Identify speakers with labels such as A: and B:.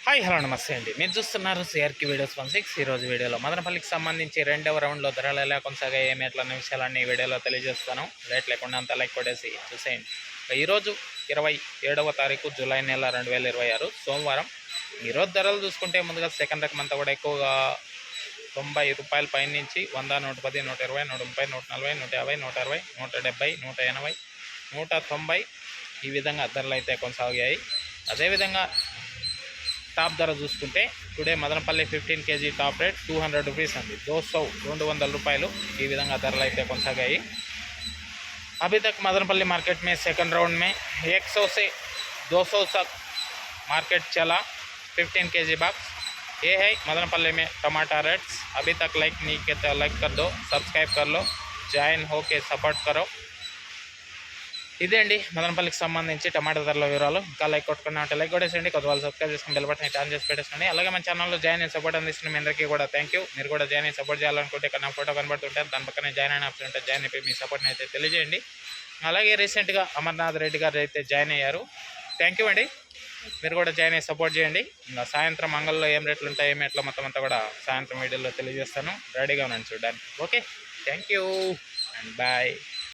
A: Hi hello నమస్తే అండి. మీరు చూస్తున్నారు సిఆర్కి వీడియోస్ 16. ఈరోజు వీడియోలో మదనపల్లికి సంబంధించి రెండవ రౌండ్లో ధరలు ఎలా కొనసాగాయి, ఏమి ఎట్లన్న విషయాలన్నీ ఈ వీడియోలో తెలియజేస్తాను. లేట్ లేకుండా అంత లైక్ కొట్టేసి చూసేయండి. ఈరోజు 27వ తారీఖు జూలై నెల 2026 సోమవారం. ఈరోజు ధరలు చూసుకుంటే ముందుగా సెకండ్ రకం అంతా కూడా ఎక్కువగా 90 రూపాయల పైన నుంచి 100, 110, 120, 130, 140, 150, 160, 170, 180, 190 ఈ విధంగా ధరలు అయితే కొనసాగాయి. అదేవిధంగా టాప్ ధర చూసుకుంటే today Madanapalle 15 kg top rate 200 rupees అండి. 200 రూపాయలు ఈ విధంగా ధరలు అయితే కొనసాగాయి. अभी तक मदनपल्ली मार्केट में सेकंड राउंड में 100 से 200 तक मार्केट चला 15 kg बॉक्स. ये है मदनपल्ली में टमाटर रेट्स. अभी तक लाइक नहीं किया तो लाइक कर दो, सब्सक्राइब कर लो, జాయిన్ ఓకే సపోర్ట్ కరో. ఇదే అండి మదనపల్లికి సంబంధించి టమాటా ధరల వివరాలు. ఇంకా లైక్ కొట్టుకున్నా అంటే లైక్ కొట్టేసండి, కొత్త వాళ్ళు సబ్స్క్రైబ్ చేసుకుని బెల్ బటన్ ఆన్ చేసి పెట్టేసండి. అలాగే మన ఛానల్లో జాయిన్ అయిన సపోర్ట్ అందిస్తున్న మీ అందరికీ కూడా థ్యాంక్ యూ. మీరు కూడా జాయిన్ అయ్యి సపోర్ట్ చేయాలనుకుంటే ఇక్కడ నా ఫోటో కనబడుతుంటే దాని పక్కనే జాయిన్ అయిన ఆప్షన్ ఉంటే జాయిన్ అయిపోయి మీ సపోర్ట్ని అయితే తెలియజేయండి. అలాగే రీసెంట్గా అమర్నాథ్ రెడ్డి గారు అయితే జాయిన్ అయ్యారు. థ్యాంక్ యూ అండి. మీరు కూడా జాయిన్ అయ్యి సపోర్ట్ చేయండి. ఇంకా సాయంత్రం మంగళలో ఏం రేట్లు ఉంటాయి, ఏం ఎట్లా మొత్తం అంతా కూడా సాయంత్రం వీడియోలో తెలియజేస్తాను. రెడీగా ఉన్నాను చూడడానికి. Okay, thank you and bye.